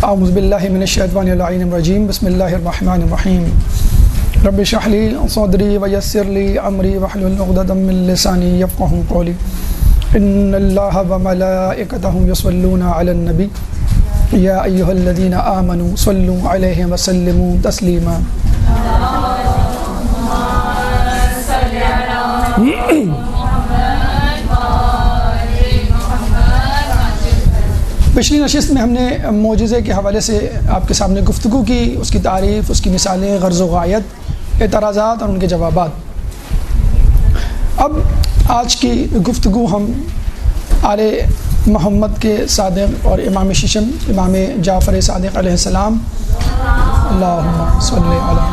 اعوذ باللہ من الشیطان اللعین الرجیم بسم اللہ الرحمن الرحیم رب اشرح لی صدری ویسر لی امری واحلل عقدۃ من لسانی یفقہوا قولی ان اللہ وملائکتہ یصلون علی النبی یا ایہا الذین آمنوا صلوا علیہ وسلموا تسلیما۔ پچھلی نشست میں ہم نے معجزے کے حوالے سے آپ کے سامنے گفتگو کی، اس کی تعریف، اس کی مثالیں، غرض و غایت، اعتراضات اور ان کے جوابات۔ اب آج کی گفتگو ہم آل محمد کے صادق اور امام ششم امام جعفر صادق علیہ السلام اللہم صلی علی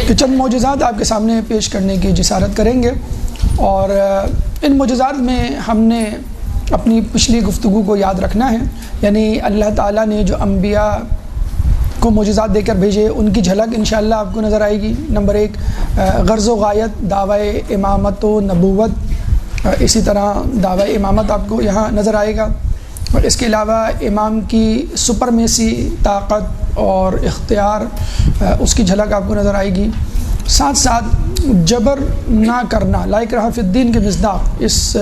کہ چند معجزات آپ کے سامنے پیش کرنے کی جسارت کریں گے، اور ان معجزات میں ہم نے اپنی پچھلی گفتگو کو یاد رکھنا ہے، یعنی اللہ تعالیٰ نے جو انبیاء کو معجزات دے کر بھیجے ان کی جھلک انشاءاللہ آپ کو نظر آئے گی۔ نمبر ایک، غرض و غایت، دعوی امامت و نبوت، اسی طرح دعوی امامت آپ کو یہاں نظر آئے گا، اور اس کے علاوہ امام کی سپرمیسی، طاقت اور اختیار، اس کی جھلک آپ کو نظر آئے گی۔ ساتھ ساتھ جبر نہ کرنا، لا اکراہ فی الدین کے مصداق، اس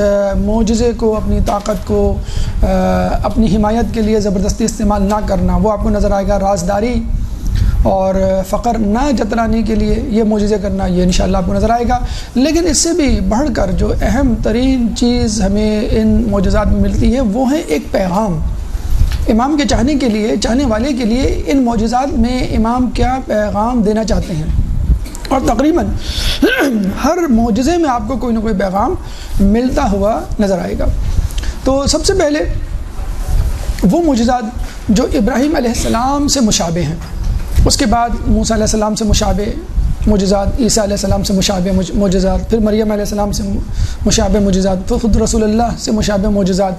معجزے کو، اپنی طاقت کو اپنی حمایت کے لیے زبردستی استعمال نہ کرنا، وہ آپ کو نظر آئے گا۔ رازداری اور فقر نہ جتلانے کے لیے یہ معجزے کرنا، یہ انشاءاللہ آپ کو نظر آئے گا۔ لیکن اس سے بھی بڑھ کر جو اہم ترین چیز ہمیں ان معجزات میں ملتی ہے وہ ہے ایک پیغام۔ امام کے چاہنے کے لیے، چاہنے والے کے لیے ان معجزات میں امام کیا پیغام دینا چاہتے ہیں، اور تقریباً ہر معجزے میں آپ کو کوئی نہ کوئی پیغام ملتا ہوا نظر آئے گا۔ تو سب سے پہلے وہ معجزات جو ابراہیم علیہ السلام سے مشابہ ہیں، اس کے بعد موسیٰ علیہ السلام سے مشابہ معجزات، عیسیٰ علیہ السلام سے مشابہ معجزات، پھر مریم علیہ السلام سے مشابہ معجزات، پھر خود رسول اللہ سے مشابہ معجزات،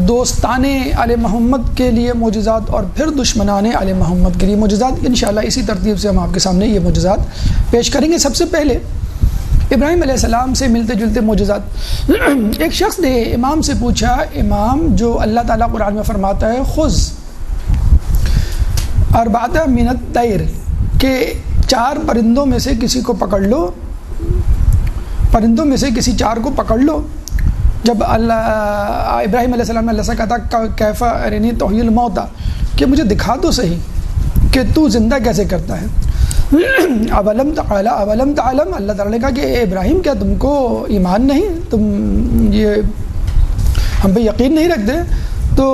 دوستان آل محمد کے لیے معجزات، اور پھر دشمنان آل محمد کے لیے معجزات۔ انشاءاللہ اسی ترتیب سے ہم آپ کے سامنے یہ معجزات پیش کریں گے۔ سب سے پہلے ابراہیم علیہ السلام سے ملتے جلتے معجزات۔ ایک شخص نے امام سے پوچھا، امام جو اللہ تعالیٰ قرآن میں فرماتا ہے خذ اربعۃ من الطیر، کہ 4 پرندوں میں سے کسی کو پکڑ لو، پرندوں میں سے کسی 4 کو پکڑ لو۔ جب ابراہیم علیہ السلام نے اللہ سے کہا تھا کیف ارنی تحیی الموتیٰ، کہ مجھے دکھا تو صحیح کہ تو زندہ کیسے کرتا ہے۔ اولم تعلم، اللہ تعالیٰ نے کہا کہ اے ابراہیم کیا تم کو ایمان نہیں، تم یہ ہم پہ یقین نہیں رکھتے؟ تو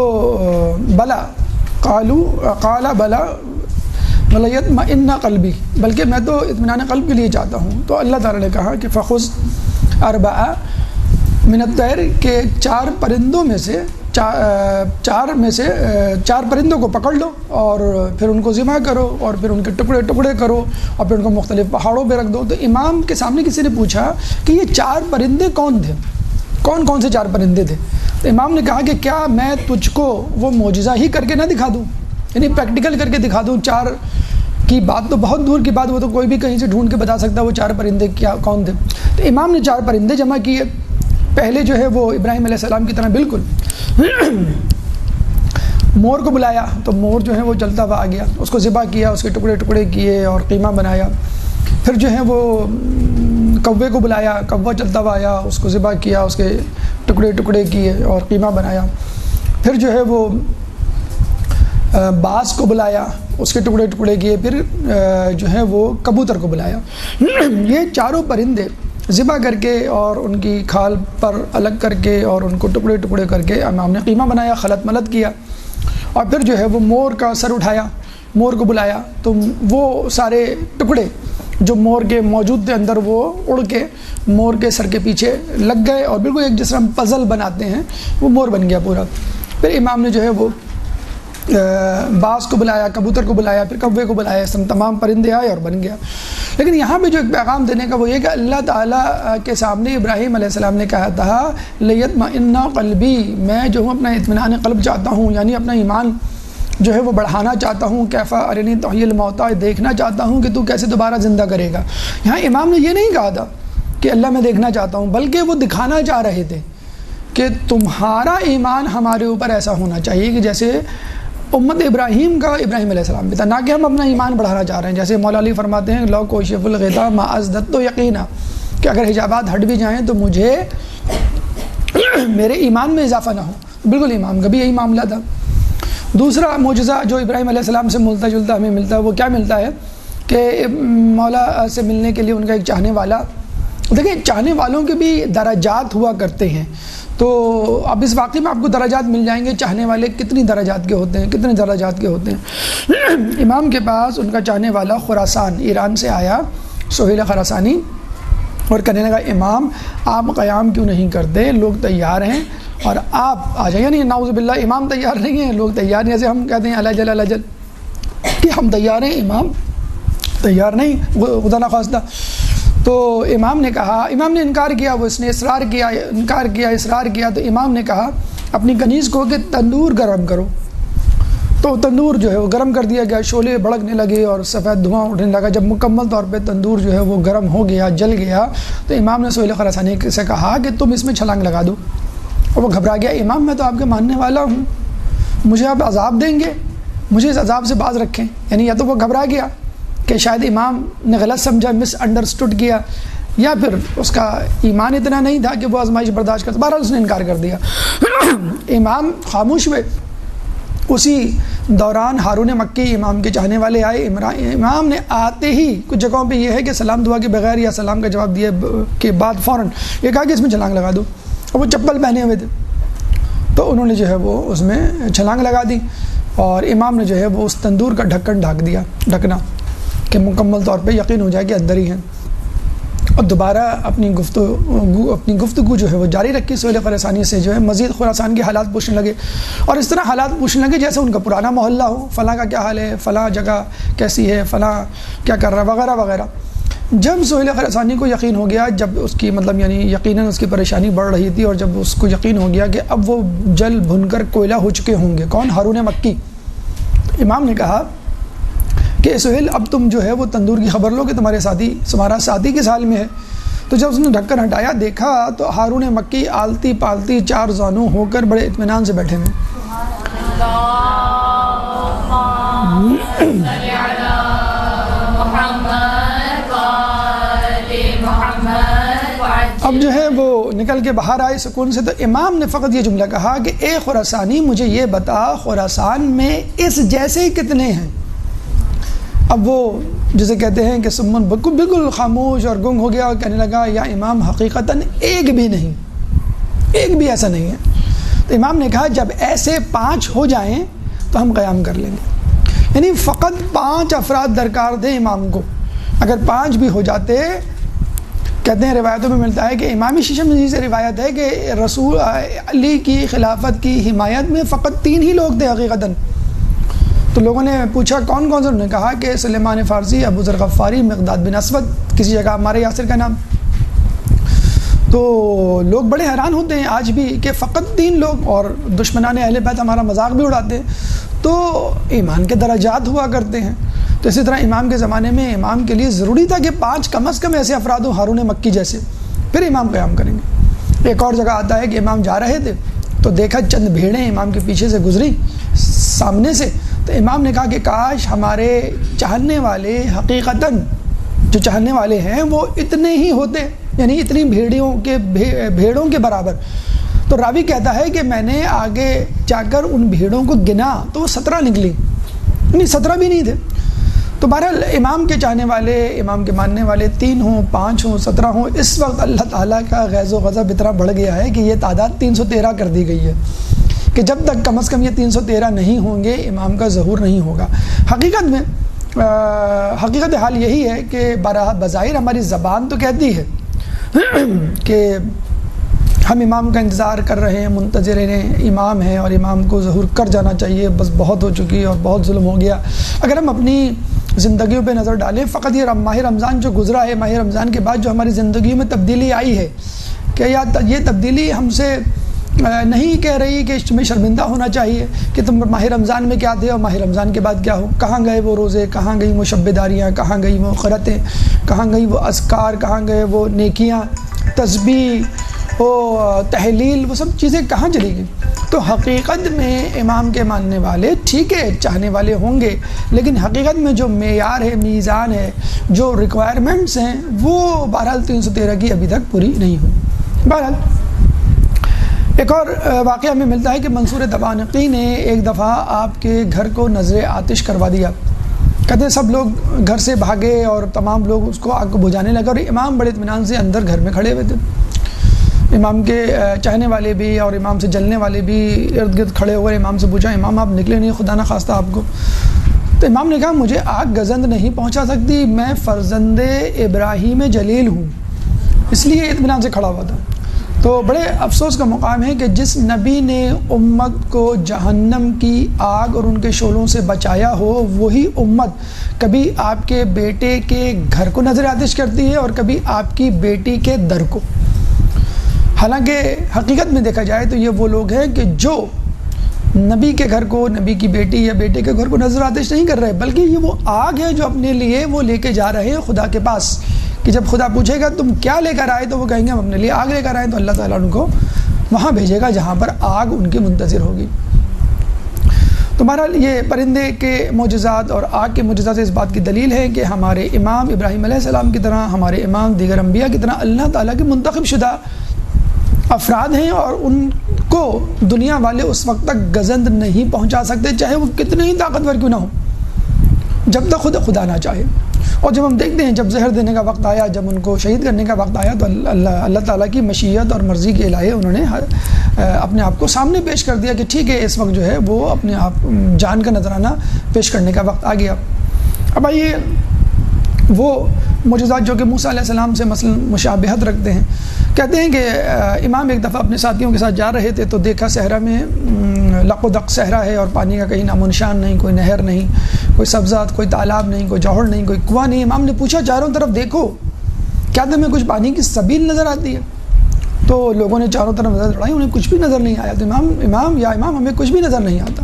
بلا قال بلا ولیطمئن قلبی، بلکہ میں تو اطمینان قلب کے لیے چاہتا ہوں۔ تو اللہ تعالیٰ نے کہا کہ فخذ اربعۃ من الطیر، کہ 4 پرندوں میں سے 4 پرندوں کو پکڑ لو، اور پھر ان کو ذبح کرو، اور پھر ان کے ٹکڑے ٹکڑے کرو، اور پھر ان کو مختلف پہاڑوں پہ رکھ دو۔ تو امام کے سامنے کسی نے پوچھا کہ یہ 4 پرندے کون تھے، کون کون سے 4 پرندے تھے؟ تو امام نے کہا کہ کیا میں تجھ کو وہ معجزہ ہی کر کے نہ دکھا دوں، یعنی پریکٹیکل کر کے دکھا دوں؟ 4 کی بات تو بہت دور کی بات، وہ تو کوئی بھی کہیں سے ڈھونڈ کے بتا سکتا ہے وہ 4 پرندے کیا کون تھے۔ تو امام نے 4 پرندے جمع کیے۔ پہلے جو ہے وہ ابراہیم علیہ السلام کی طرح بالکل مور کو بلایا، تو مور جو ہے وہ چلتا ہوا آ گیا، اس کو ذبح کیا، اس کے ٹکڑے ٹکڑے کیے اور قیمہ بنایا۔ پھر جو ہے وہ کوے کو بلایا، کوہ چلتا ہوا آیا، اس کو ذبح کیا، اس کے ٹکڑے ٹکڑے کیے اور قیمہ بنایا۔ پھر جو ہے وہ باز کو بلایا، اس کے ٹکڑے ٹکڑے کیے۔ پھر جو ہے وہ کبوتر کو بلایا۔ یہ 4 پرندے ذبح کر کے اور ان کی کھال پر الگ کر کے اور ان کو ٹکڑے ٹکڑے کر کے امام نے قیمہ بنایا، خلط ملط کیا، اور پھر جو ہے وہ مور کا سر اٹھایا، مور کو بلایا، تو وہ سارے ٹکڑے جو مور کے موجود تھے اندر وہ اڑ کے مور کے سر کے پیچھے لگ گئے، اور بالکل ایک جس طرح ہم پزل بناتے ہیں وہ مور بن گیا پورا۔ پھر امام نے جو ہے وہ باز کو بلایا، کبوتر کو بلایا، پھر کوے کو بلایا، اس طرح تمام پرندے آئے اور بن گیا۔ لیکن یہاں پہ جو ایک پیغام دینے کا وہ یہ کہ اللہ تعالیٰ کے سامنے ابراہیم علیہ السلام نے کہا تھا لیطمئن قلبی، میں جو ہوں اپنا اطمینان قلب چاہتا ہوں، یعنی اپنا ایمان جو ہے وہ بڑھانا چاہتا ہوں، کیف ارنی تحیی الموتیٰ، دیکھنا چاہتا ہوں کہ تو کیسے دوبارہ زندہ کرے گا۔ یہاں امام نے یہ نہیں کہا تھا کہ اللہ میں دیکھنا چاہتا ہوں، بلکہ وہ دکھانا چاہ رہے تھے کہ تمہارا ایمان ہمارے اوپر ایسا ہونا چاہیے کہ جیسے امت ابراہیم کا ابراہیم علیہ السلام بھی تھا، نہ کہ ہم اپنا ایمان بڑھانا چاہ رہے ہیں. جیسے مولا علی فرماتے ہیں لو کوشف الغطا ما ازددت یقینا، کہ اگر حجابات ہٹ بھی جائیں تو مجھے میرے ایمان میں اضافہ نہ ہو. بالکل امام کا بھی یہی معاملہ تھا. دوسرا معجزہ جو ابراہیم علیہ السلام سے ملتا جلتا ہمیں ملتا ہے وہ کیا ملتا ہے کہ مولا سے ملنے کے لیے ان کا ایک چاہنے والا، دیکھیں چاہنے والوں کے بھی درجات ہوا کرتے ہیں. تو اب اس واقعے میں آپ کو درجات مل جائیں گے، چاہنے والے کتنی درجات کے ہوتے ہیں، کتنے درجات کے ہوتے ہیں. امام کے پاس ان کا چاہنے والا خراسان ایران سے آیا، سہیل خراسانی، اور کہنے لگا امام آپ قیام کیوں نہیں کرتے، لوگ تیار ہیں اور آپ آ جائیں. یعنی نعوذ باللہ امام تیار نہیں ہیں، لوگ تیار ہیں. جیسے ہم کہتے ہیں اللہ جل کہ ہم تیار ہیں، امام تیار نہیں، خدا نخواستہ. تو امام نے کہا، امام نے انکار کیا، وہ اس نے اصرار کیا، اصرار کیا. تو امام نے کہا اپنی کنیز کو کہ تندور گرم کرو. تو تندور جو ہے وہ گرم کر دیا گیا، شعلے بھڑکنے لگے اور سفید دھواں اٹھنے لگا. جب مکمل طور پہ تندور جو ہے وہ گرم ہو گیا، جل گیا، تو امام نے سہیل خراسانی سے کہا کہ تم اس میں چھلانگ لگا دو. اور وہ گھبرا گیا، امام میں تو آپ کے ماننے والا ہوں، مجھے آپ عذاب دیں گے، مجھے اس عذاب سے باز رکھیں. یعنی یا تو وہ گھبرا گیا کہ شاید امام نے غلط سمجھا، مس انڈرسٹوڈ کیا، یا پھر اس کا ایمان اتنا نہیں تھا کہ وہ آزمائش برداشت کرتا. بہرحال اس نے انکار کر دیا. امام خاموش ہوئے. اسی دوران ہارون مکی امام کے چاہنے والے آئے. امام نے آتے ہی کچھ جگہوں پہ یہ ہے کہ سلام دعا کے بغیر یا سلام کا جواب دیے کے بعد فوراً یہ کہا کہ اس میں چھلانگ لگا دو. اور وہ چپل پہنے ہوئے تھے، تو انہوں نے جو ہے وہ اس میں چھلانگ لگا دی. اور امام نے جو ہے وہ اس تندور کا ڈھکن ڈھک دیا، ڈھکنا، کہ مکمل طور پہ یقین ہو جائے کہ اندر ہی ہیں. اور دوبارہ اپنی گفتگو جو ہے وہ جاری رکھی. سہیل خراسانی سے جو ہے مزید خراسان کے حالات پوچھنے لگے، اور اس طرح حالات پوچھنے لگے جیسے ان کا پرانا محلہ ہو، فلاں کا کیا حال ہے، فلاں جگہ کیسی ہے، فلاں کیا کر رہا ہے، وغیرہ وغیرہ. جب سہیل خراسانی کو یقین ہو گیا، جب اس کی مطلب یعنی یقیناً اس کی پریشانی بڑھ رہی تھی، اور جب اس کو یقین ہو گیا کہ اب وہ جل بھن کر کوئلہ ہو چکے ہوں گے، کون؟ ہارون مکی. امام نے کہا کہ سہیل اب تم جو ہے وہ تندور کی خبر لو کہ تمہارا ساتھی کس حال میں ہے. تو جب اس نے ڈھکن ہٹایا دیکھا تو ہارون مکی آلتی پالتی چار زانو ہو کر بڑے اطمینان سے بیٹھے ہوئے. اب جو ہے وہ نکل کے باہر آئے سکون سے. تو امام نے فقط یہ جملہ کہا کہ اے خراسانی مجھے یہ بتا خراسان میں اس جیسے کتنے ہیں. اب وہ جسے کہتے ہیں کہ سمن بالکل خاموش اور گنگ ہو گیا، اور کہنے لگا یا امام حقیقتاً ایک بھی نہیں، ایک بھی ایسا نہیں ہے. تو امام نے کہا جب ایسے 5 ہو جائیں تو ہم قیام کر لیں گے. یعنی فقط 5 افراد درکار تھے امام کو. اگر 5 بھی ہو جاتے، کہتے ہیں روایتوں میں ملتا ہے کہ امام شیشم سے روایت ہے کہ رسول علی کی خلافت کی حمایت میں فقط 3 ہی لوگ تھے حقیقتاً. تو لوگوں نے پوچھا کون کون سے؟ انہوں نے کہا کہ سلیمان فارسی، ابو ذر غفاری، مقداد بن اسود، کسی جگہ عمار یاسر کا نام. تو لوگ بڑے حیران ہوتے ہیں آج بھی کہ فقط 3 لوگ، اور دشمنان اہل بیت ہمارا مذاق بھی اڑاتے ہیں. تو ایمان کے درجات ہوا کرتے ہیں. تو اسی طرح امام کے زمانے میں امام کے لیے ضروری تھا کہ 5 کم از کم ایسے افراد ہوں ہارون مکی جیسے، پھر امام قیام کریں گے. ایک اور جگہ آتا ہے کہ امام جا رہے تھے تو دیکھا چند بھیڑیں امام کے پیچھے سے گزری سامنے سے. تو امام نے کہا کہ کاش ہمارے چاہنے والے حقیقتاً جو چاہنے والے ہیں وہ اتنے ہی ہوتے، یعنی اتنی بھیڑوں کے برابر. تو راوی کہتا ہے کہ میں نے آگے جا کر ان بھیڑوں کو گنا تو وہ 17 نکلی، یعنی 17 بھی نہیں تھے. تو بہرحال امام کے چاہنے والے، امام کے ماننے والے 3 ہوں، 5 ہوں، 17 ہوں، اس وقت اللہ تعالیٰ کا غیظ و غضب اتنا بڑھ گیا ہے کہ یہ تعداد 313 کر دی گئی ہے کہ جب تک کم از کم یہ 313 نہیں ہوں گے امام کا ظہور نہیں ہوگا. حقیقت میں حقیقت حال یہی ہے کہ بظاہر ہماری زبان تو کہتی ہے کہ ہم امام کا انتظار کر رہے ہیں، منتظر ہیں، امام ہیں اور امام کو ظہور کر جانا چاہیے، بس بہت ہو چکی اور بہت ظلم ہو گیا. اگر ہم اپنی زندگیوں پہ نظر ڈالیں، فقط یہ ماہ رمضان جو گزرا ہے، ماہ رمضان کے بعد جو ہماری زندگیوں میں تبدیلی آئی ہے، کہ یہ تبدیلی ہم سے نہیں کہہ رہی کہ تمہیں شرمندہ ہونا چاہیے کہ تم ماہ رمضان میں کیا تھے اور ماہ رمضان کے بعد کیا ہو. کہاں گئے وہ روزے, کہاں گئی وہ شب داریاں, کہاں گئی وہ قرتیں, کہاں گئی وہ اذکار, کہاں گئے وہ نیکیاں, تسبیح, وہ تحلیل, وہ سب چیزیں کہاں چلی گئیں؟ تو حقیقت میں امام کے ماننے والے ٹھیک ہے چاہنے والے ہوں گے, لیکن حقیقت میں جو معیار ہے, میزان ہے, جو ریکوائرمنٹس ہیں, وہ بہرحال 313 کی ابھی تک پوری نہیں ہوئی. بہرحال ایک اور واقعہ میں ملتا ہے کہ منصور دبانقی نے ایک دفعہ آپ کے گھر کو نظر آتش کروا دیا. کہتے ہیں سب لوگ گھر سے بھاگے اور تمام لوگ اس کو آگ کو بجھانے لگے, اور امام بڑے اطمینان سے اندر گھر میں کھڑے ہوئے تھے. امام کے چاہنے والے بھی اور امام سے جلنے والے بھی ارد گرد کھڑے ہوئے. امام سے پوچھا, امام آپ نکلے نہیں, خدا نہ خواستہ آپ کو. تو امام نے کہا مجھے آگ گزند نہیں پہنچا سکتی, میں فرزند ابراہیم جلیل ہوں, اس لیے اطمینان سے کھڑا ہوا تھا. تو بڑے افسوس کا مقام ہے کہ جس نبی نے امت کو جہنم کی آگ اور ان کے شعلوں سے بچایا ہو, وہی امت کبھی آپ کے بیٹے کے گھر کو نظر آتش کرتی ہے اور کبھی آپ کی بیٹی کے در کو. حالانکہ حقیقت میں دیکھا جائے تو یہ وہ لوگ ہیں کہ جو نبی کے گھر کو, نبی کی بیٹی یا بیٹے کے گھر کو نظر آتش نہیں کر رہے, بلکہ یہ وہ آگ ہے جو اپنے لیے وہ لے کے جا رہے ہیں خدا کے پاس, کہ جب خدا پوچھے گا تم کیا لے کر آئے تو وہ کہیں گے ہم اپنے لیے آگ لے کر آئے, تو اللہ تعالیٰ ان کو وہاں بھیجے گا جہاں پر آگ ان کی منتظر ہوگی. تو بہرحال یہ پرندے کے معجزات اور آگ کے معجزات اس بات کی دلیل ہے کہ ہمارے امام ابراہیم علیہ السلام کی طرح, ہمارے امام دیگر انبیاء کی طرح اللہ تعالیٰ کے منتخب شدہ افراد ہیں, اور ان کو دنیا والے اس وقت تک گزند نہیں پہنچا سکتے چاہے وہ کتنے ہی طاقتور کیوں نہ ہو, جب تک خدا نہ چاہے. اور جب ہم دیکھتے ہیں جب زہر دینے کا وقت آیا, جب ان کو شہید کرنے کا وقت آیا, تو اللہ تعالیٰ کی مشیت اور مرضی کے الہے انہوں نے اپنے آپ کو سامنے پیش کر دیا کہ ٹھیک ہے اس وقت جو ہے وہ اپنے آپ جان کا نذرانہ پیش کرنے کا وقت آ گیا. اب آئیے وہ معجزات جو کہ موسیٰ علیہ السلام سے مثلا مشابہت رکھتے ہیں. کہتے ہیں کہ امام ایک دفعہ اپنے ساتھیوں کے ساتھ جا رہے تھے تو دیکھا صحرا میں لق و دق صحرا ہے اور پانی کا کہیں نام و نشان نہیں, کوئی نہر نہیں, کوئی سبزات, کوئی تالاب نہیں, کوئی جوہر نہیں, کوئی کنواں نہیں. امام نے پوچھا چاروں طرف دیکھو کیا تمہیں کچھ پانی کی سبیل نظر آتی ہے؟ تو لوگوں نے چاروں طرف نظر دوڑائی, انہیں کچھ بھی نظر نہیں آیا. تو امام ہمیں کچھ بھی نظر نہیں آتا.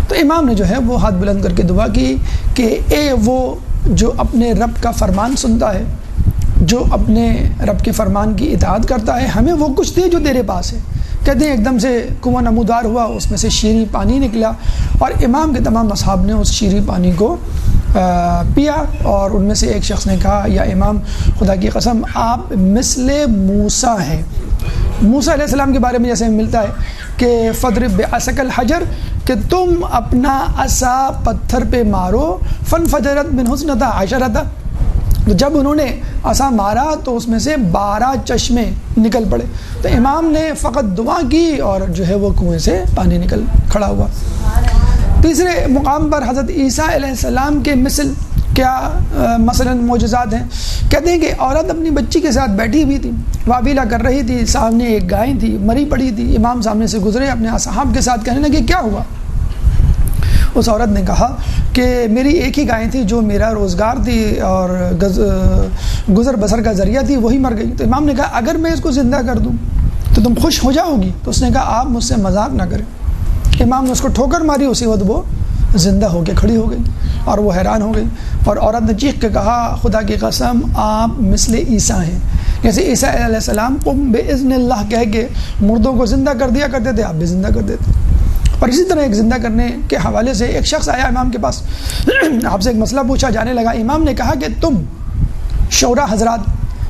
تو امام نے جو ہے وہ ہاتھ بلند کر کے دعا کی کہ اے وہ جو اپنے رب کا فرمان سنتا ہے, جو اپنے رب کے فرمان کی اطاعت کرتا ہے, ہمیں وہ کچھ دے جو تیرے پاس ہے. کہتے ہیں ایک دم سے کنواں نمودار ہوا, اس میں سے شیریں پانی نکلا, اور امام کے تمام اصحاب نے اس شیریں پانی کو پیا. اور ان میں سے ایک شخص نے کہا یا امام خدا کی قسم آپ مثل موسیٰ ہیں. موسیٰ علیہ السلام کے بارے میں جیسے ملتا ہے کہ فضرب بعصاک الحجر, کہ تم اپنا عصا پتھر پہ مارو, فانفجرت منہ اثنتا عشرۃ, تو جب انہوں نے عصا مارا تو اس میں سے 12 چشمے نکل پڑے. تو امام نے فقط دعا کی اور جو ہے وہ کنویں سے پانی نکل کھڑا ہوا. تیسرے مقام پر حضرت عیسیٰ علیہ السلام کے مثل کیا مثلا معجزات ہیں. کہتے ہیں کہ عورت اپنی بچی کے ساتھ بیٹھی ہوئی تھی, واویلا کر رہی تھی, سامنے ایک گائے تھی مری پڑی تھی. امام سامنے سے گزرے, اپنے اصحاب کے ساتھ کہنے لگے کیا ہوا؟ اس عورت نے کہا کہ میری ایک ہی گائے تھی جو میرا روزگار تھی اور گزر بسر کا ذریعہ تھی, وہی مر گئی. تو امام نے کہا اگر میں اس کو زندہ کر دوں تو تم خوش ہو جاؤ گی؟ تو اس نے کہا آپ مجھ سے مذاق نہ کریں. امام نے اس کو ٹھوکر ماری, اسی وقت وہ زندہ ہو کے کھڑی ہو گئی اور وہ حیران ہو گئی. اور عورت نے چیخ کے کہا خدا کی قسم آپ مثل عیسیٰ ہیں. جیسے عیسیٰ علیہ السلام قم باذن اللہ کہہ کے مردوں کو زندہ کر دیا کرتے تھے, آپ بھی زندہ کر دیتے. اور اسی طرح ایک زندہ کرنے کے حوالے سے ایک شخص آیا امام کے پاس, آپ سے ایک مسئلہ پوچھا جانے لگا. امام نے کہا کہ تم شعراء حضرات,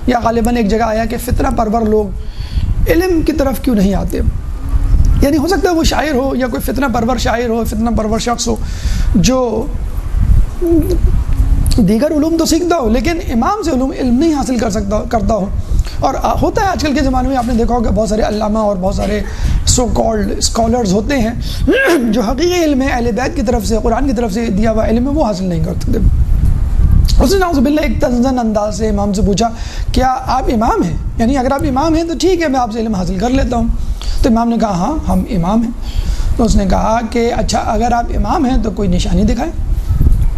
یا غالباً ایک جگہ آیا کہ فتنہ پرور لوگ علم کی طرف کیوں نہیں آتے؟ یعنی ہو سکتا ہے وہ شاعر ہو یا کوئی فتنہ پرور شاعر ہو, فتنہ پرور شخص ہو جو دیگر علوم تو سیکھتا ہو لیکن امام سے علم نہیں حاصل کرتا ہو. اور ہوتا ہے آج کل کے زمانے میں, آپ نے دیکھا ہوگا بہت سارے علامہ اور بہت سارے سو کالڈ اسکالرز ہوتے ہیں جو حقیقی علم ہے, اہل بیت کی طرف سے, قرآن کی طرف سے دیا ہوا علم ہے, وہ حاصل نہیں کرتے. اس نے نعوذ باللہ ایک تنزن انداز سے امام سے پوچھا کیا آپ امام ہیں؟ یعنی اگر آپ امام ہیں تو ٹھیک ہے میں آپ سے علم حاصل کر لیتا ہوں. تو امام نے کہا ہاں ہم امام ہیں. تو اس نے کہا کہ اچھا اگر آپ امام ہیں تو کوئی نشانی دکھائیں,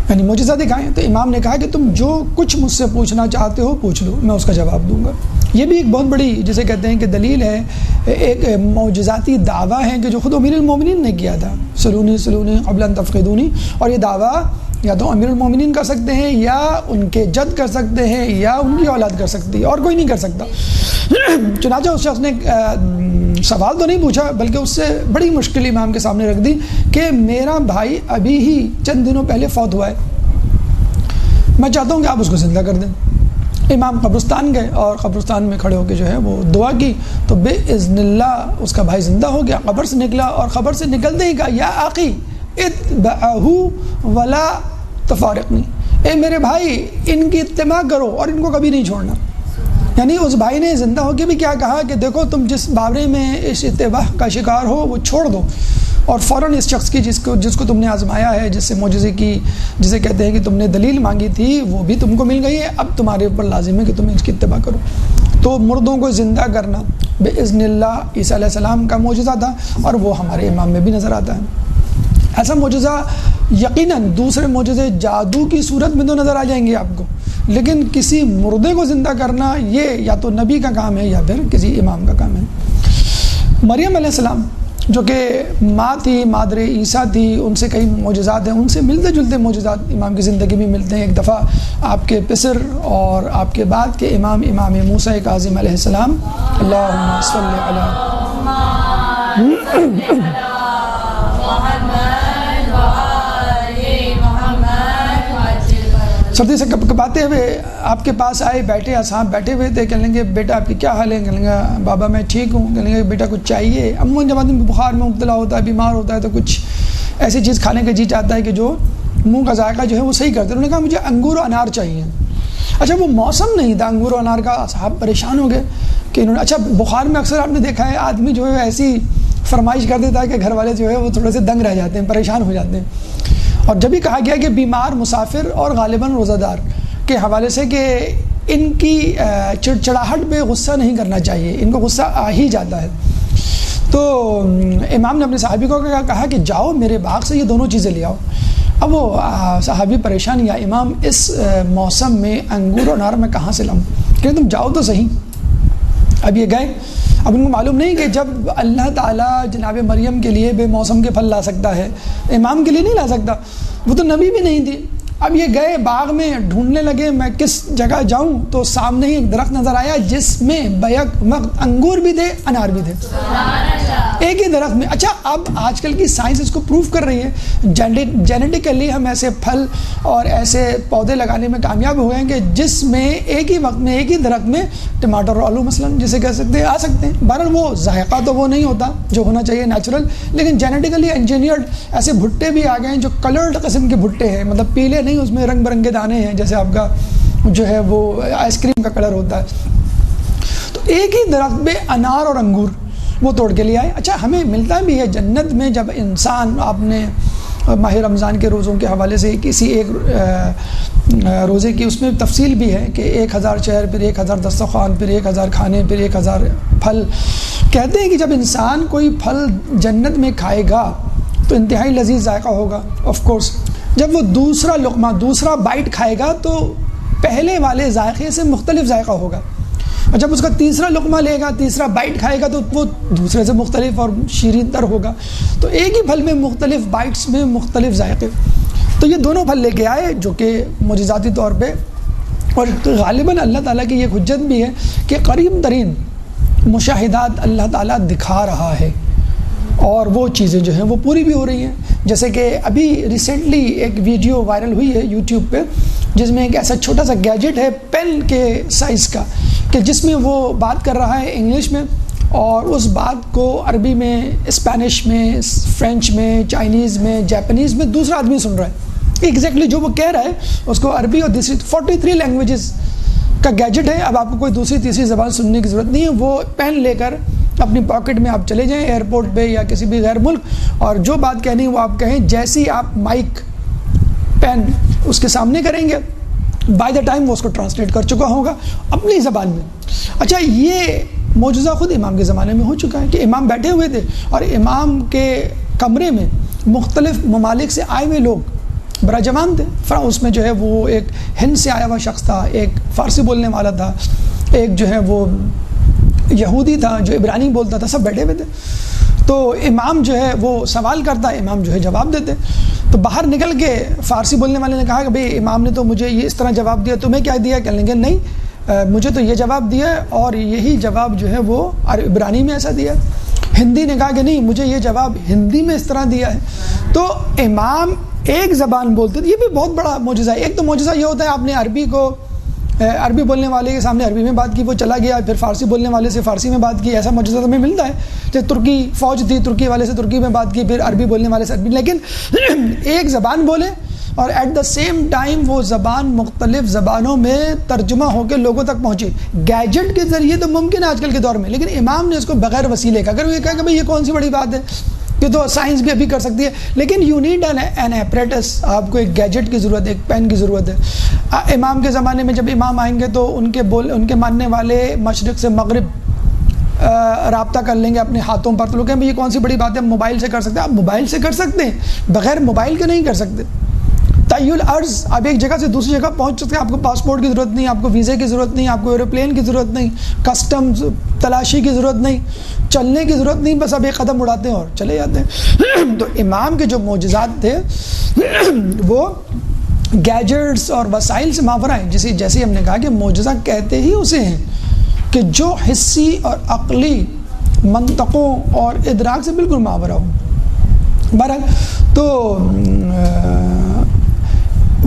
یعنی معجزہ دکھائیں. تو امام نے کہا کہ تم جو کچھ مجھ سے پوچھنا چاہتے ہو پوچھ لو, میں اس کا جواب دوں گا. یہ بھی ایک بہت بڑی جسے کہتے ہیں کہ دلیل ہے، ایک معجزاتی دعویٰ ہے کہ جو خود امیر المومنین نے کیا تھا، سلونی سلونی قبل ان تفقدونی، اور یہ دعویٰ یا تو امیر المومنین کر سکتے ہیں، یا ان کے جد کر سکتے ہیں، یا ان کی اولاد کر سکتی ہے، اور کوئی نہیں کر سکتا۔ چنانچہ اس شخص نے سوال تو نہیں پوچھا، بلکہ اس سے بڑی مشکل امام کے سامنے رکھ دی کہ میرا بھائی ابھی ہی چند دنوں پہلے فوت ہوا ہے، میں چاہتا ہوں کہ آپ اس کو زندہ کر دیں۔ امام قبرستان گئے اور قبرستان میں کھڑے ہو کے جو ہے وہ دعا کی، تو باذن اللہ اس کا بھائی زندہ ہو گیا، قبر سے نکلا، اور قبر سے نکلتے ہی کہا یا اخی اتبعہ ولا تفارقنی، اے میرے بھائی ان کی اتباع کرو اور ان کو کبھی نہیں چھوڑنا۔ یعنی اس بھائی نے زندہ ہو کے بھی کیا کہا کہ دیکھو تم جس بارے میں اس اتباع کا شکار ہو وہ چھوڑ دو، اور فوراً اس شخص کی جس کو تم نے آزمایا ہے، جس سے معجزے کی جسے کہتے ہیں کہ تم نے دلیل مانگی تھی، وہ بھی تم کو مل گئی ہے، اب تمہارے اوپر لازم ہے کہ تم اس کی اتباع کرو۔ تو مردوں کو زندہ کرنا باذن اللہ عیسیٰ علیہ السلام کا معجزہ تھا، اور وہ ہمارے امام میں بھی نظر آتا ہے۔ ایسا معجزہ یقیناً دوسرے معجزے جادو کی صورت میں تو نظر آ جائیں گے آپ کو، لیکن کسی مردے کو زندہ کرنا یہ یا تو نبی کا کام ہے یا پھر کسی امام کا کام ہے۔ مریم علیہ السلام جو کہ ماں تھی، مادر عیسیٰ تھی، ان سے کئی معجزات ہیں، ان سے ملتے جلتے معجزات امام کی زندگی میں ملتے ہیں۔ ایک دفعہ آپ کے پسر اور آپ کے بعد کے امام موسیٰ کاظم علیہ السلام، اللہم صلی علی سردی سے کپاتے ہوئے آپ کے پاس آئے، بیٹھے، اصحاب بیٹھے ہوئے تھے، کہنے لگے بیٹا آپ کی کیا حال ہے؟ کہنے لگا بابا میں ٹھیک ہوں۔ کہنے لگے بیٹا کچھ چاہیے؟ عموماً جب آدمی بخار میں مبتلا ہوتا ہے، بیمار ہوتا ہے، تو کچھ ایسی چیز کھانے کا جی چاہتا ہے کہ جو منہ کا ذائقہ جو ہے وہ صحیح کرتے۔ انہوں نے کہا مجھے انگور و انار چاہیے۔ اچھا وہ موسم نہیں تھا انگور و انار کا، اصحاب پریشان ہو گئے کہ انہوں نے، اچھا بخار میں اکثر آپ نے دیکھا ہے آدمی جو ہے ایسی فرمائش کر دیتا ہے کہ گھر والے جو ہے وہ تھوڑے سے دنگ رہ جاتے ہیں، پریشان ہو جاتے ہیں۔ اور جب بھی کہا گیا کہ بیمار، مسافر اور غالباً روزہ دار کے حوالے سے کہ ان کی چڑچڑاہٹ پہ غصہ نہیں کرنا چاہیے، ان کو غصہ آ ہی جاتا ہے، تو امام نے اپنے صحابی کو کہا کہ جاؤ میرے باغ سے یہ دونوں چیزیں لے آؤ۔ اب وہ صحابی پریشان، یا امام اس موسم میں انگور اور انار میں کہاں سے لاؤں؟ کہ تم جاؤ تو صحیح۔ اب یہ گئے، اب ان کو معلوم نہیں کہ جب اللہ تعالیٰ جناب مریم کے لیے بے موسم کے پھل لا سکتا ہے، امام کے لیے نہیں لا سکتا، وہ تو نبی بھی نہیں تھی۔ اب یہ گئے باغ میں، ڈھونڈنے لگے میں کس جگہ جاؤں، تو سامنے ہی ایک درخت نظر آیا جس میں بیک وقت انگور بھی تھے، انار بھی تھے، ایک ہی درخت میں۔ اچھا اب آج کل کی سائنس اس کو پروف کر رہی ہے، جینیٹیکلی ہم ایسے پھل اور ایسے پودے لگانے میں کامیاب ہوئے ہیں کہ جس میں ایک ہی وقت میں ایک ہی درخت میں ٹماٹر اور آلو مثلاً جسے کہہ سکتے ہیں آ سکتے ہیں۔ بہرحال وہ ذائقہ تو وہ نہیں ہوتا جو ہونا چاہیے نیچرل، لیکن جینیٹیکلی انجینئرڈ ایسے بھٹے بھی آ گئے ہیں جو کلرڈ قسم کے بھٹے ہیں، مطلب پیلے نہیں، اس میں رنگ برنگے دانے ہیں، جیسے آپ کا جو ہے وہ آئس کریم کا کلر ہوتا ہے۔ تو ایک ہی درخت پہ انار اور انگور وہ توڑ کے لے آئے۔ اچھا ہمیں ملتا بھی ہے جنت میں، جب انسان، آپ نے ماہ رمضان کے روزوں کے حوالے سے کسی ایک روزے کی اس میں تفصیل بھی ہے کہ 1000 شہر، پھر 1000 دسترخوان، پھر 1000 کھانے، پھر 1000 پھل۔ کہتے ہیں کہ جب انسان کوئی پھل جنت میں کھائے گا تو انتہائی لذیذ ذائقہ ہوگا آف کورس۔ جب وہ دوسرا لقمہ، دوسرا بائٹ کھائے گا تو پہلے والے ذائقے سے مختلف ذائقہ ہوگا، اور جب اس کا تیسرا لقمہ لے گا، تیسرا بائٹ کھائے گا تو وہ دوسرے سے مختلف اور شیرین تر ہوگا۔ تو ایک ہی پھل میں مختلف بائٹس میں مختلف ذائقے۔ تو یہ دونوں پھل لے کے آئے جو کہ معجزاتی طور پہ، اور غالباً اللہ تعالیٰ کی یہ حجت بھی ہے کہ قریب ترین مشاہدات اللہ تعالیٰ دکھا رہا ہے، اور وہ چیزیں جو ہیں وہ پوری بھی ہو رہی ہیں۔ جیسے کہ ابھی ریسنٹلی ایک ویڈیو وائرل ہوئی ہے یوٹیوب پہ، جس میں ایک ایسا چھوٹا سا گیجٹ ہے پین کے سائز کا، کہ جس میں وہ بات کر رہا ہے انگلش میں، اور اس بات کو عربی میں، اسپینش میں، فرینچ میں، چائنیز میں، جاپنیز میں دوسرا آدمی سن رہا ہے۔ ایگزیکٹلی جو وہ کہہ رہا ہے اس کو عربی اور دوسری 43 لینگویجز کا گیجٹ ہے۔ اب آپ کو کوئی دوسری تیسری زبان سننے کی ضرورت نہیں ہے، وہ پین لے کر اپنی پاکٹ میں آپ چلے جائیں ایئرپورٹ پہ یا کسی بھی غیر ملک، اور جو بات کہنی ہے وہ آپ کہیں، جیسی آپ مائک پین اس کے سامنے کریں گے، بائی دا ٹائم وہ اس کو ٹرانسلیٹ کر چکا ہوگا اپنی زبان میں۔ اچھا یہ معجزہ خود امام کے زمانے میں ہو چکا ہے کہ امام بیٹھے ہوئے تھے، اور امام کے کمرے میں مختلف ممالک سے آئے ہوئے لوگ براجمان تھے۔ اس میں جو ہے وہ ایک ہند سے آیا ہوا شخص تھا، ایک فارسی بولنے والا تھا، ایک جو ہے وہ یہودی تھا جو عبرانی بولتا تھا، سب بیٹھے ہوئے تھے. تو امام جو ہے وہ سوال کرتا ہے، امام جو ہے جواب دیتے. تو باہر نکل کے فارسی بولنے والے نے کہا کہ بھئی امام نے تو مجھے یہ اس طرح جواب دیا، تمہیں کیا دیا؟ کہنے لگے نہیں مجھے تو یہ جواب دیا ہے اور یہی جواب جو ہے وہ عبرانی میں ایسا دیا. ہندی نے کہا کہ نہیں مجھے یہ جواب ہندی میں اس طرح دیا ہے. تو امام ایک زبان بولتے تھے. یہ بھی بہت بڑا معجزہ ہے. ایک تو معجزہ یہ ہوتا ہے آپ نے عربی بولنے والے کے سامنے عربی میں بات کی، وہ چلا گیا، پھر فارسی بولنے والے سے فارسی میں بات کی. ایسا معجزہ تو ہمیں ملتا ہے کہ ترکی فوج تھی، ترکی والے سے ترکی میں بات کی، پھر عربی بولنے والے سے عربی. لیکن ایک زبان بولے اور ایٹ دا سیم ٹائم وہ زبان مختلف زبانوں میں ترجمہ ہو کے لوگوں تک پہنچی. گیجٹ کے ذریعے تو ممکن ہے آج کل کے دور میں، لیکن امام نے اس کو بغیر وسیلے کا. اگر وہ یہ کہا کہ بھائی یہ کون سی بڑی بات ہے، یہ تو سائنس بھی ابھی کر سکتی ہے، لیکن یو نیڈ این ایپریٹس. آپ کو ایک گیجٹ کی ضرورت ہے، ایک پین کی ضرورت ہے. امام کے زمانے میں جب امام آئیں گے تو ان کے ماننے والے مشرق سے مغرب رابطہ کر لیں گے اپنے ہاتھوں پر. تو لوگ کہیں یہ کون سی بڑی بات ہے، موبائل سے کر سکتے ہیں. آپ موبائل سے کر سکتے ہیں، بغیر موبائل کے نہیں کر سکتے. طی الارض، آپ ایک جگہ سے دوسری جگہ پہنچ سکتے ہیں. آپ کو پاسپورٹ کی ضرورت نہیں، آپ کو ویزے کی ضرورت نہیں، آپ کو ایروپلین کی ضرورت نہیں، کسٹمز تلاشی کی ضرورت نہیں، چلنے کی ضرورت نہیں. بس اب ایک قدم اڑاتے ہیں اور چلے جاتے ہیں. تو امام کے جو معجزات تھے وہ گیجٹس اور وسائل سے ماورا ہیں. جیسے ہم نے کہا کہ معجزہ کہتے ہی اسے ہیں کہ جو حسی اور عقلی منطقوں اور ادراک سے بالکل ماورا ہو. بہرحال تو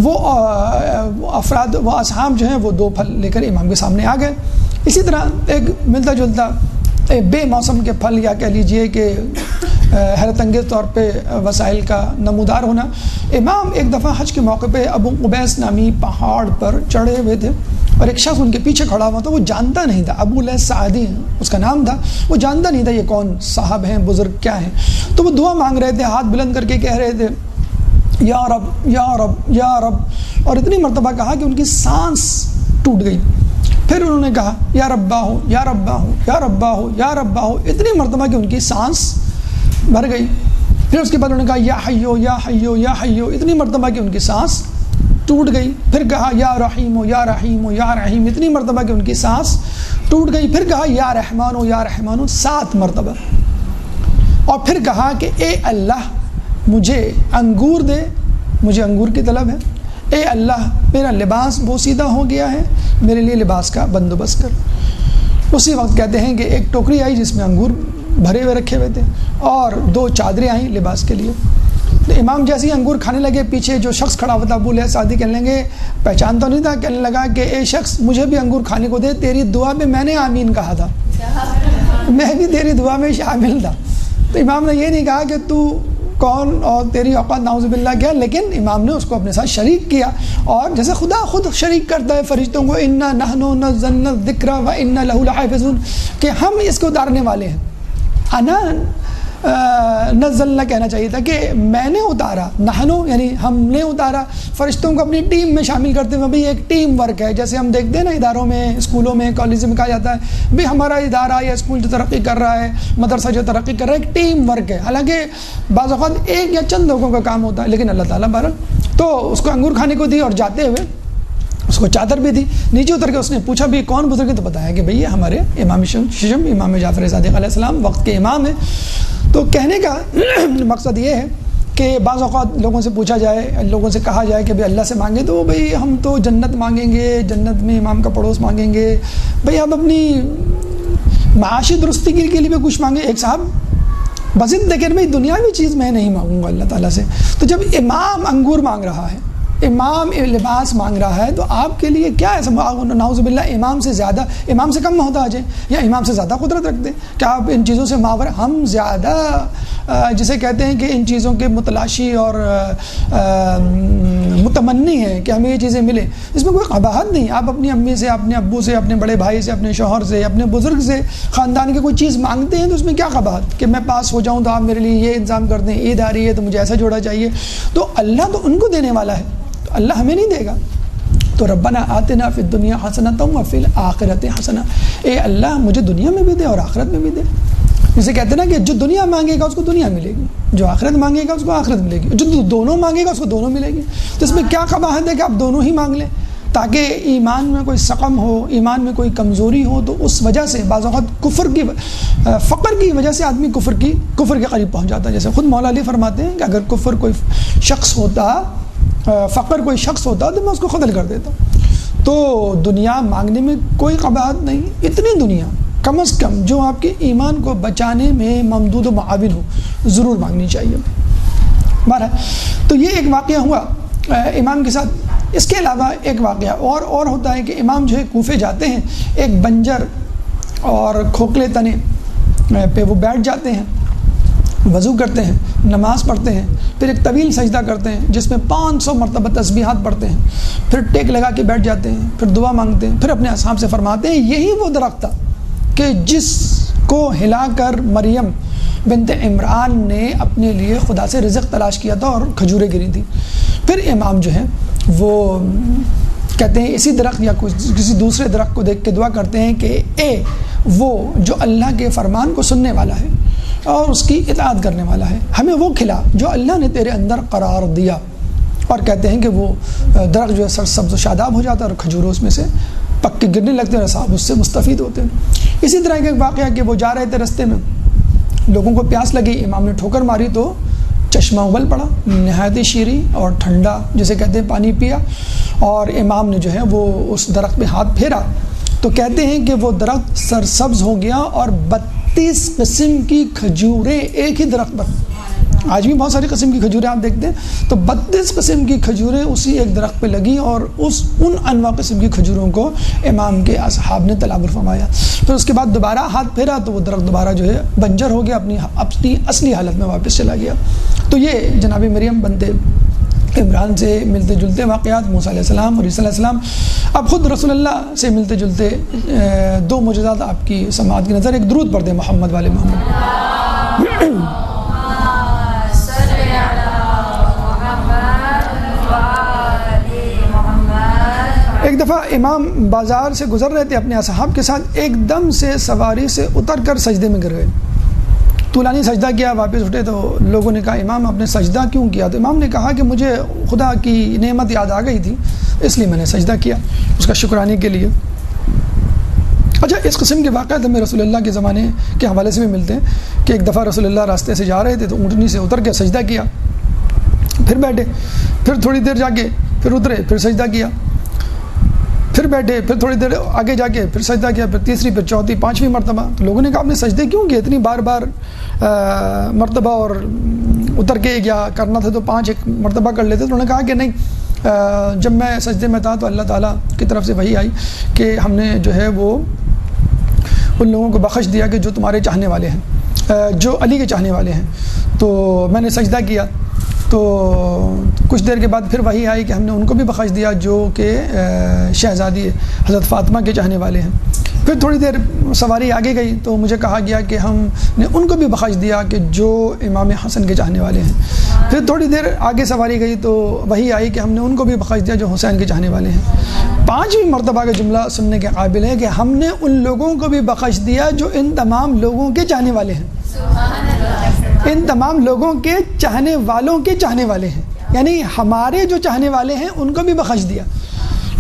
وہ افراد و اصحاب جو ہیں وہ 2 پھل لے کر امام کے سامنے آ گئے. اسی طرح ایک ملتا جلتا بے موسم کے پھل یا کہہ لیجئے کہ حیرت انگیز طور پہ وسائل کا نمودار ہونا. امام ایک دفعہ حج کے موقع پہ ابو قبیس نامی پہاڑ پر چڑھے ہوئے تھے اور ایک شخص ان کے پیچھے کھڑا ہوا تھا. وہ جانتا نہیں تھا، ابو لیث سعدی اس کا نام تھا. وہ جانتا نہیں تھا یہ کون صاحب ہیں، بزرگ کیا ہیں. تو وہ دعا مانگ رہے تھے، ہاتھ بلند کر کے کہہ رہے تھے یا رب یا رب یا رب، اور اتنی مرتبہ کہا کہ ان کی سانس ٹوٹ گئی. پھر انہوں نے کہا یا ربا ہو یا ربا ہو یا ربا ہو یا ربا ہو، اتنی مرتبہ کہ ان کی سانس بھر گئی. پھر اس کے بعد انہوں نے کہا یا حیو یا حیو یا حیو، اتنی مرتبہ کہ ان کی سانس ٹوٹ گئی. پھر کہا یا رحیم یا رحیم یا رحیم، اتنی مرتبہ کہ ان کی سانس ٹوٹ گئی. پھر کہا یا رحمان یا رحمان 7 مرتبہ. اور پھر کہا کہ اے اللہ مجھے انگور دے، مجھے انگور کی طلب ہے. اے اللہ میرا لباس بوسیدہ ہو گیا ہے، میرے لیے لباس کا بندوبست کر. اسی وقت کہتے ہیں کہ ایک ٹوکری آئی جس میں انگور بھرے ہوئے رکھے ہوئے تھے اور 2 چادریں آئیں لباس کے لیے. تو امام جیسے ہی انگور کھانے لگے، پیچھے جو شخص کھڑا ہوا تھا ابو لیث سعدی کہنے لگے، پہچان تو نہیں تھا، کہنے لگا کہ اے شخص مجھے بھی انگور کھانے کو دے، تیری دعا میں میں نے آمین کہا تھا، میں بھی تیری دعا میں شامل تھا. تو امام نے یہ نہیں کہا کہ تو کون اور تیری اوقات نعوذ باللہ کیا، لیکن امام نے اس کو اپنے ساتھ شریک کیا. اور جیسے خدا خود شریک کرتا ہے فرشتوں کو، انا نحن نزلنا الذکر و انا لہ لحافظون، کہ ہم اس کو اتارنے والے ہیں. انا نزلنا کہنا چاہیے تھا کہ میں نے اتارا، نحنو یعنی ہم نے اتارا. فرشتوں کو اپنی ٹیم میں شامل کرتے ہوئے، بھئی ایک ٹیم ورک ہے. جیسے ہم دیکھتے ہیں نا اداروں میں، اسکولوں میں، کالجوں میں کہا جاتا ہے بھئی ہمارا ادارہ یا اسکول جو ترقی کر رہا ہے، مدرسہ جو ترقی کر رہا ہے، ایک ٹیم ورک ہے. حالانکہ بعض اوقات ایک یا چند لوگوں کا کام ہوتا ہے، لیکن اللہ تعالیٰ بہرحال تو اس کو انگور کھانے کو دی اور جاتے ہوئے اس کو چادر بھی دی. نیچے اتر کے اس نے پوچھا بھی کون بزرگ ہے، تو بتایا کہ بھئی یہ ہمارے امام ششم، امام جعفر صادق علیہ السلام وقت کے امام ہیں. تو کہنے کا مقصد یہ ہے کہ بعض اوقات لوگوں سے پوچھا جائے، لوگوں سے کہا جائے کہ بھئی اللہ سے مانگے، تو بھئی ہم تو جنت مانگیں گے، جنت میں امام کا پڑوس مانگیں گے، بھئی ہم اپنی معاشی درستی کے لیے بھی کچھ مانگیں. ایک صاحب بزد لیکن بھئی دنیاوی چیز میں نہیں مانگوں گا اللہ تعالیٰ سے. تو جب امام انگور مانگ رہا ہے، امام لباس مانگ رہا ہے، تو آپ کے لیے کیا ہے؟ نعوذ باللہ امام سے زیادہ، امام سے کم محتاج ہے یا امام سے زیادہ قدرت رکھتے ہیں؟ کیا آپ ان چیزوں سے ماور؟ ہم زیادہ جسے کہتے ہیں کہ ان چیزوں کے متلاشی اور متمنی ہیں کہ ہمیں یہ چیزیں ملیں. اس میں کوئی قباحت نہیں. آپ اپنی امی سے، اپنے ابو سے، اپنے بڑے بھائی سے، اپنے شوہر سے، اپنے بزرگ سے، خاندان کے کوئی چیز مانگتے ہیں تو اس میں کیا قباحت کہ میں پاس ہو جاؤں تو آپ میرے لیے یہ انتظام کر دیں، عید آ رہی ہے تو مجھے ایسا جوڑا چاہیے. تو اللہ تو ان کو دینے والا ہے، تو اللہ ہمیں نہیں دے گا. تو ربنا آتنا فی الدنیا حسنۃ وفی الآخرۃ حسنہ، اے اللہ مجھے دنیا میں بھی دے اور آخرت میں بھی دے. جسے کہتے ہیں نا کہ جو دنیا مانگے گا اس کو دنیا ملے گی، جو آخرت مانگے گا اس کو آخرت ملے گی، جو دونوں مانگے گا اس کو دونوں ملے گی. تو اس میں کیا قباحت ہے کہ آپ دونوں ہی مانگ لیں؟ تاکہ ایمان میں کوئی سقم ہو، ایمان میں کوئی کمزوری ہو، تو اس وجہ سے بعض اوقات فقر کی وجہ سے آدمی کفر کے قریب پہنچ جاتا ہے. جیسے خود مولا علی فرماتے ہیں کہ اگر کفر کوئی شخص ہوتا، فقر کوئی شخص ہوتا تو میں اس کو قتل کر دیتا. تو دنیا مانگنے میں کوئی قباحت نہیں، اتنی دنیا کم از کم جو آپ کے ایمان کو بچانے میں ممدود و معاون ہو ضرور مانگنی چاہیے. بہرحال تو یہ ایک واقعہ ہوا امام کے ساتھ. اس کے علاوہ ایک واقعہ اور ہوتا ہے کہ امام جو ہے کوفے جاتے ہیں، ایک بنجر اور کھوکھلے تنے پہ وہ بیٹھ جاتے ہیں، وضو کرتے ہیں، نماز پڑھتے ہیں، پھر ایک طویل سجدہ کرتے ہیں جس میں 500 مرتبہ تسبیحات پڑھتے ہیں، پھر ٹیک لگا کے بیٹھ جاتے ہیں، پھر دعا مانگتے ہیں، پھر اپنے اصحاب سے فرماتے ہیں یہی وہ درخت تھا کہ جس کو ہلا کر مریم بنت عمران نے اپنے لیے خدا سے رزق تلاش کیا تھا اور کھجوریں گری تھی. پھر امام جو ہے وہ کہتے ہیں اسی درخت یا کسی دوسرے درخت کو دیکھ کے دعا کرتے ہیں کہ اے وہ جو اللہ کے فرمان کو سننے والا ہے اور اس کی اطاعت کرنے والا ہے، ہمیں وہ کھلا جو اللہ نے تیرے اندر قرار دیا. اور کہتے ہیں کہ وہ درخت جو ہے سرسبز و شاداب ہو جاتا ہے اور کھجوروں اس میں سے پک کے گرنے لگتے ہیں اور صاحب اس سے مستفید ہوتے ہیں. اسی طرح کا ایک واقعہ کہ وہ جا رہے تھے رستے میں، لوگوں کو پیاس لگی، امام نے ٹھوکر ماری تو چشمہ ابل پڑا، نہایت شیریں اور ٹھنڈا جسے کہتے ہیں پانی پیا، اور امام نے جو ہے وہ اس درخت پہ ہاتھ پھیرا تو کہتے ہیں کہ وہ درخت سرسبز ہو گیا اور 32 قسم کی کھجوریں ایک ہی درخت پر. آج بھی بہت ساری قسم کی کھجوریں آپ دیکھتے ہیں، تو 32 قسم کی کھجوریں اسی ایک درخت پہ لگیں اور ان انواع قسم کی کھجوروں کو امام کے اصحاب نے تناول فرمایا. پھر اس کے بعد دوبارہ ہاتھ پھیرا تو وہ درخت دوبارہ جو ہے بنجر ہو گیا، اپنی اصلی حالت میں واپس چلا گیا. تو یہ جناب مریم بنتے عمران سے ملتے جلتے واقعات، موسیٰ علیہ السلام اور عیسیٰ علیہ السلام. اب خود رسول اللہ سے ملتے جلتے دو معجزات آپ کی سماعت کی نظر. ایک درود پڑھ دیں محمد والے محمد. ایک دفعہ امام بازار سے گزر رہے تھے اپنے اصحاب کے ساتھ، ایک دم سے سواری سے اتر کر سجدے میں گر گئے. طولانی سجدہ کیا، واپس اٹھے تو لوگوں نے کہا امام آپ نے سجدہ کیوں کیا؟ تو امام نے کہا کہ مجھے خدا کی نعمت یاد آ گئی تھی اس لیے میں نے سجدہ کیا اس کا شکرانے کے لیے. اچھا، اس قسم کے واقعات ہمیں رسول اللہ کے زمانے کے حوالے سے بھی ملتے ہیں کہ ایک دفعہ رسول اللہ راستے سے جا رہے تھے تو اونٹنی سے اتر کے سجدہ کیا، پھر بیٹھے، پھر تھوڑی دیر جا کے پھر اترے، پھر سجدہ کیا، پھر بیٹھے، پھر تھوڑی دیر آگے جا کے پھر سجدہ کیا، پھر تیسری، پھر چوتھی، پانچویں مرتبہ. تو لوگوں نے کہا آپ نے سجدے کیوں کیے اتنی بار بار مرتبہ، اور اتر کے یا کرنا تھا تو 5 ایک مرتبہ کر لیتے. تو انہوں نے کہا کہ نہیں، جب میں سجدے میں تھا تو اللہ تعالیٰ کی طرف سے وحی آئی کہ ہم نے جو ہے وہ ان لوگوں کو بخش دیا کہ جو تمہارے چاہنے والے ہیں، جو علی کے چاہنے والے ہیں. تو میں نے سجدہ کیا تو کچھ دیر کے بعد پھر وہی آئی کہ ہم نے ان کو بھی بخش دیا جو کہ شہزادی حضرت فاطمہ کے چاہنے والے ہیں. پھر تھوڑی دیر سواری آگے گئی تو مجھے کہا گیا کہ ہم نے ان کو بھی بخش دیا کہ جو امام حسن کے چاہنے والے ہیں. پھر تھوڑی دیر آگے سواری گئی تو وہی آئی کہ ہم نے ان کو بھی بخش دیا جو حسین کے چاہنے والے ہیں. 5ویں مرتبہ کا جملہ سننے کے قابل ہے کہ ہم نے ان لوگوں کو بھی بخش دیا جو ان تمام لوگوں کے چاہنے والے ہیں. ان تمام لوگوں کے چاہنے والوں کے چاہنے والے ہیں، یعنی ہمارے جو چاہنے والے ہیں ان کو بھی بخش دیا.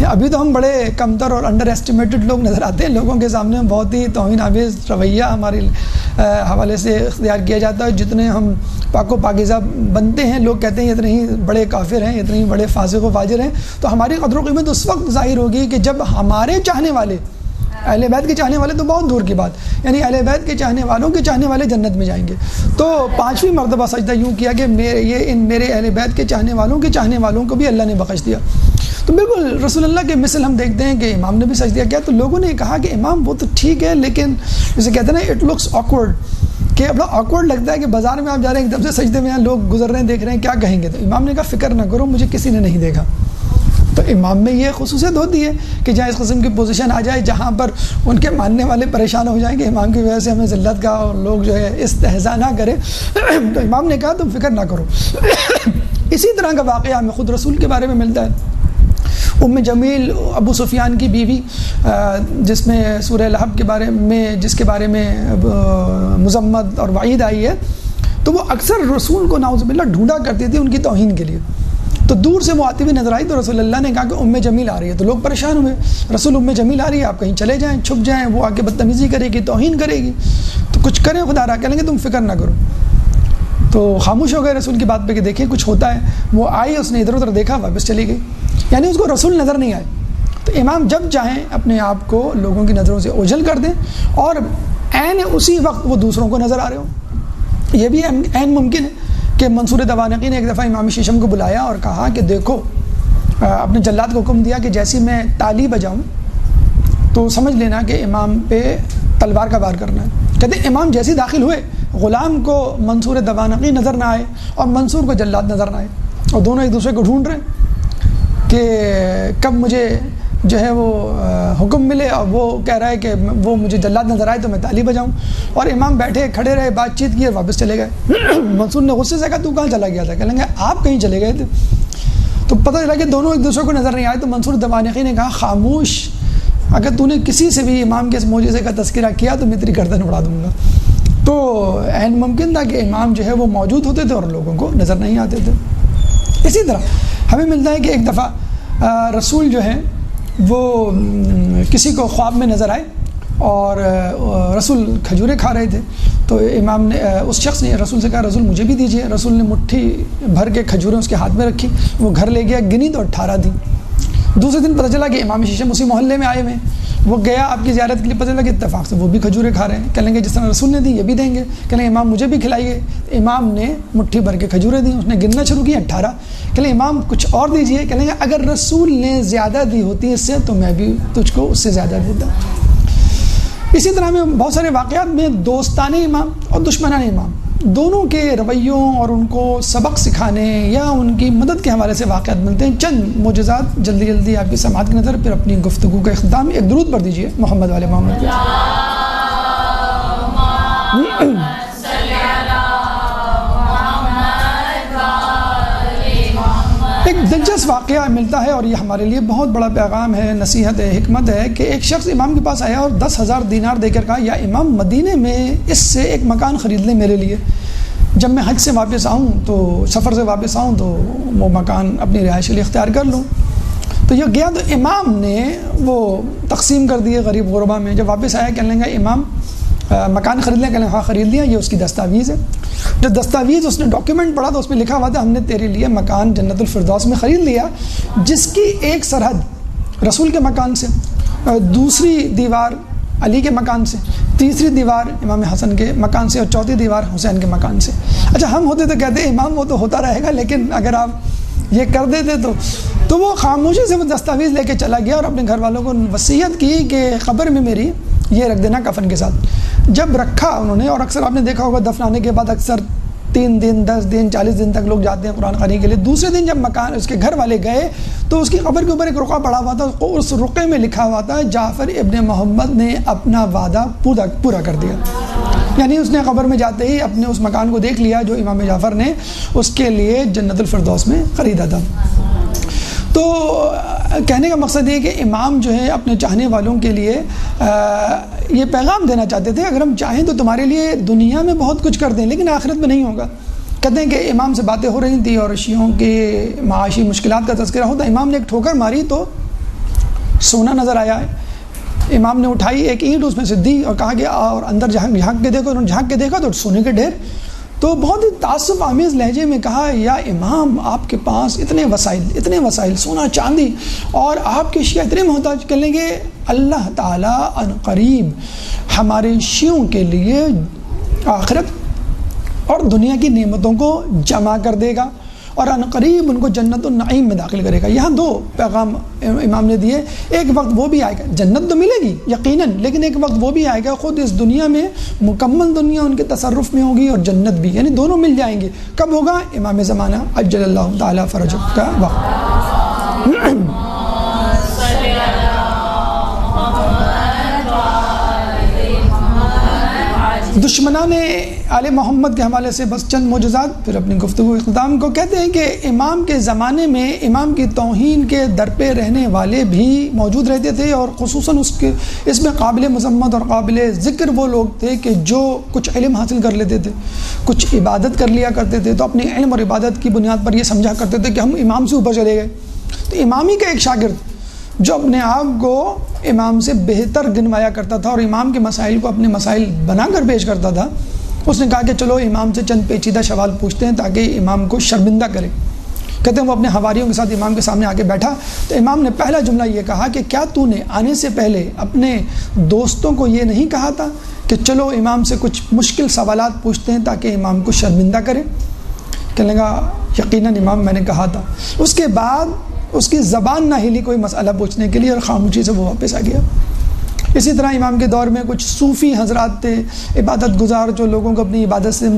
ابھی تو ہم بڑے کمتر اور انڈر ایسٹیمیٹڈ لوگ نظر آتے ہیں، لوگوں کے سامنے بہت ہی توہین آمیز رویہ ہمارے حوالے سے اختیار کیا جاتا ہے. جتنے ہم پاک و پاکیزہ بنتے ہیں لوگ کہتے ہیں اتنے ہی بڑے کافر ہیں، اتنے ہی بڑے فاسق و فاجر ہیں. تو ہماری قدر و قیمت اس وقت ظاہر ہوگی کہ جب ہمارے چاہنے والے، اہل بیت کے چاہنے والے تو بہت دور کی بات، یعنی اہل بیت کے چاہنے والوں کے چاہنے والے جنت میں جائیں گے. تو 5ویں مرتبہ سجدہ یوں کیا کہ میرے اہل بیت کے چاہنے والوں کے چاہنے والوں کو بھی اللہ نے بخش دیا. تو بالکل رسول اللہ کے مثل ہم دیکھتے ہیں کہ امام نے بھی سجدہ کیا. تو لوگوں نے کہا کہ امام وہ تو ٹھیک ہے، لیکن جسے کہتے ہیں نا اٹ لکس آکورڈ، کہ بڑا آکورڈ لگتا ہے کہ بازار میں آپ جا رہے ہیں ایک دم سے سجدے میں لوگ گزر رہے ہیں دیکھ رہے ہیں، کیا کہیں گے؟ تو امام نے کہا فکر نہ کرو، مجھے کسی نے نہیں دیکھا. تو امام میں یہ خصوصیت ہوتی ہے کہ جہاں اس قسم کی پوزیشن آ جائے جہاں پر ان کے ماننے والے پریشان ہو جائیں کہ امام کی وجہ سے ہمیں ذلت کا اور لوگ جو ہے استہزاء نہ کرے، تو امام نے کہا تم فکر نہ کرو. اسی طرح کا واقعہ ہمیں خود رسول کے بارے میں ملتا ہے. ام جمیل ابو سفیان کی بیوی، جس میں سورہ لہب کے بارے میں جس کے بارے میں مذمت اور وعید آئی ہے، تو وہ اکثر رسول کو نعوذ باللہ ڈھونڈا کرتی تھی ان کی توہین کے لیے. تو دور سے وہ آتی ہوئی نظر آئی تو رسول اللہ نے کہا کہ ام جمیل آ رہی ہے، تو لوگ پریشان ہوئے، رسول ام جمیل آ رہی ہے، آپ کہیں چلے جائیں، چھپ جائیں، وہ آ کے بدتمیزی کرے گی، توہین کرے گی، تو کچھ کریں خدا را، کہیں گے تم فکر نہ کرو۔ تو خاموش ہو گئے رسول کی بات پہ کہ دیکھیں کچھ ہوتا ہے۔ وہ آئی، اس نے ادھر ادھر دیکھا، واپس چلی گئی، یعنی اس کو رسول نظر نہیں آئے۔ تو امام جب چاہیں اپنے آپ کو لوگوں کی نظروں سے اوجھل کر دیں، اور عین اسی وقت وہ دوسروں کو نظر آ رہے ہوں۔ یہ بھی عین ممکن ہے کہ منصور دوانقی نے ایک دفعہ امام شیشم کو بلایا اور کہا کہ دیکھو، اپنے جلاد کو حکم دیا کہ جیسی میں تالی بجاؤں تو سمجھ لینا کہ امام پہ تلوار کا وار کرنا ہے۔ کہتے ہیں امام جیسے داخل ہوئے، غلام کو منصور دوانقی نظر نہ آئے اور منصور کو جلاد نظر نہ آئے، اور دونوں ایک دوسرے کو ڈھونڈ رہے ہیں کہ کب مجھے جو ہے وہ حکم ملے، اور وہ کہہ رہا ہے کہ وہ مجھے جلاد نظر آئے تو میں تالی بجاؤں، اور امام بیٹھے کھڑے رہے، بات چیت کی اور واپس چلے گئے۔ منصور نے غصے سے کہا تو کہاں چلا گیا تھا؟ کہیں گے آپ کہیں چلے گئے تھے۔ تو پتہ چلا کہ دونوں ایک دوسرے کو نظر نہیں آئے۔ تو منصور دوانقی نے کہا خاموش، اگر تو نے کسی سے بھی امام کے اس معجزے کا تذکرہ کیا تو میں تیری گردن اڑا دوں گا۔ تو عین ممکن تھا کہ امام جو ہے وہ موجود ہوتے تھے اور لوگوں کو نظر نہیں آتے تھے۔ اسی طرح ہمیں ملتا ہے کہ ایک دفعہ رسول جو ہے وہ کسی کو خواب میں نظر آئے، اور رسول کھجوریں کھا رہے تھے، تو امام نے اس شخص نے رسول سے کہا رسول مجھے بھی دیجیے۔ رسول نے مٹھی بھر کے کھجوریں اس کے ہاتھ میں رکھی، وہ گھر لے گیا، گنی تو 18 تھی۔ دوسرے دن پتہ چلا کہ امام شیشم اسی محلے میں آئے ہوئے ہیں، وہ گیا آپ کی زیارت کے لیے، پتہ چلا کہ اتفاق سے وہ بھی کھجوریں کھا رہے ہیں۔ کہیں گے جس طرح رسول نے دی یہ بھی دیں گے، کہیں امام مجھے بھی کھلائیے۔ امام نے مٹھی بھر کے کھجوریں دیں، اس نے گننا شروع کیا 18۔ کہیں امام کچھ اور دیجیے، کہیں گے اگر رسول نے زیادہ دی ہوتی اس سے تو میں بھی تجھ کو اس سے زیادہ دیتا۔ اسی طرح میں بہت سارے واقعات میں دوستان امام اور دشمنان امام دونوں کے رویوں اور ان کو سبق سکھانے یا ان کی مدد کے حوالے سے واقعات ملتے ہیں۔ چند معجزات جلدی جلدی آپ کی سماعت کی نظر، پھر اپنی گفتگو کا اختتام ایک درود پڑھ دیجیے محمد والے محمد۔ ایک دلچسپ واقعہ ملتا ہے اور یہ ہمارے لیے بہت بڑا پیغام ہے، نصیحت ہے، حکمت ہے، کہ ایک شخص امام کے پاس آیا اور 10,000 دینار دے کر کہا یا امام مدینے میں اس سے ایک مکان خرید لیں میرے لیے، جب میں حج سے واپس آؤں تو سفر سے واپس آؤں تو وہ مکان اپنی رہائش کے لیے اختیار کر لوں۔ تو یہ گیا تو امام نے وہ تقسیم کر دیے غریب غربا میں۔ جب واپس آیا کہنے لگا امام مکان خرید لیں؟ کہنے ہاں خرید لیا، یہ اس کی دستاویز ہے۔ جو دستاویز اس نے ڈاکیومنٹ پڑھا تو اس میں لکھا ہوا تھا ہم نے تیرے لیے مکان جنت الفردوس میں خرید لیا، جس کی ایک سرحد رسول کے مکان سے، دوسری دیوار علی کے مکان سے، تیسری دیوار امام حسن کے مکان سے، اور چوتھی دیوار حسین کے مکان سے۔ اچھا ہم ہوتے تو کہتے امام وہ تو ہوتا رہے گا، لیکن اگر آپ یہ کر دیتے تو وہ خاموشی سے وہ دستاویز لے کے چلا گیا اور اپنے گھر والوں کو وصیت کی کہ قبر میں میری یہ رکھ دینا کفن کے ساتھ۔ جب رکھا انہوں نے، اور اکثر آپ نے دیکھا ہوگا دفنانے کے بعد اکثر 3 دن 10 دن 40 دن تک لوگ جاتے ہیں قرآن خوانی کے لیے، دوسرے دن جب مکان اس کے گھر والے گئے تو اس کی قبر کے اوپر ایک رقعہ پڑا ہوا تھا، اس رقعے میں لکھا ہوا تھا جعفر ابن محمد نے اپنا وعدہ پورا کر دیا۔ یعنی اس نے قبر میں جاتے ہی اپنے اس مکان کو دیکھ لیا جو امام جعفر نے اس کے لیے جنت الفردوس میں خریدا تھا۔ تو کہنے کا مقصد یہ کہ امام جو ہے اپنے چاہنے والوں کے لیے یہ پیغام دینا چاہتے تھے اگر ہم چاہیں تو تمہارے لیے دنیا میں بہت کچھ کر دیں لیکن آخرت میں نہیں ہوگا۔ کہتے ہیں کہ امام سے باتیں ہو رہی تھیں اور شیعوں کے معاشی مشکلات کا تذکرہ ہوتا، امام نے ایک ٹھوکر ماری تو سونا نظر آیا ہے۔ امام نے اٹھائی ایک اینٹ اس میں سے دی اور کہا کہ اور اندر جھانک کے دیکھو، انہوں نے جھانک کے دیکھا تو سونے کے ڈھیر۔ تو بہت ہی تعصب آمیز لہجے میں کہا یا امام آپ کے پاس اتنے وسائل سونا چاندی اور آپ کے شیعہ اتنے محتاج، کہنے لگے اللہ تعالیٰ ان قریب ہمارے شیعوں کے لیے آخرت اور دنیا کی نعمتوں کو جمع کر دے گا اور ان قریب ان کو جنت النعیم میں داخل کرے گا۔ یہاں 2 پیغام امام نے دیے، ایک وقت وہ بھی آئے گا، جنت تو ملے گی یقیناً، لیکن ایک وقت وہ بھی آئے گا خود اس دنیا میں مکمل دنیا ان کے تصرف میں ہوگی اور جنت بھی، یعنی دونوں مل جائیں گے۔ کب ہوگا؟ امام زمانہ عجل اللہ تعالیٰ فرجہ کا وقت۔ دشمنان آل محمد کے حوالے سے بس چند معجزات، پھر اپنی گفتگو اختتام کو کہتے ہیں کہ امام کے زمانے میں امام کی توہین کے در پہ رہنے والے بھی موجود رہتے تھے، اور خصوصاً اس میں قابل مذمت اور قابل ذکر وہ لوگ تھے کہ جو کچھ علم حاصل کر لیتے تھے، کچھ عبادت کر لیا کرتے تھے، تو اپنے علم اور عبادت کی بنیاد پر یہ سمجھا کرتے تھے کہ ہم امام سے اوپر چلے گئے۔ تو امام ہی کا ایک شاگرد جو اپنے آپ کو امام سے بہتر گنوایا کرتا تھا اور امام کے مسائل کو اپنے مسائل بنا کر پیش کرتا تھا، اس نے کہا کہ چلو امام سے چند پیچیدہ سوال پوچھتے ہیں تاکہ امام کو شرمندہ کرے۔ کہتے ہیں وہ اپنے حواریوں کے ساتھ امام کے سامنے آ کے بیٹھا، تو امام نے پہلا جملہ یہ کہا کہ کیا تو نے آنے سے پہلے اپنے دوستوں کو یہ نہیں کہا تھا کہ چلو امام سے کچھ مشکل سوالات پوچھتے ہیں تاکہ امام کو شرمندہ کرے؟ کہنے لگا یقیناً امام میں نے کہا تھا۔ اس کے بعد اس کی زبان نہ ہلی کوئی مسئلہ پوچھنے کے لیے، اور خاموشی سے وہ واپس آ گیا۔ اسی طرح امام کے دور میں کچھ صوفی حضرات تھے، عبادت گزار، جو لوگوں کو اپنی عبادت سے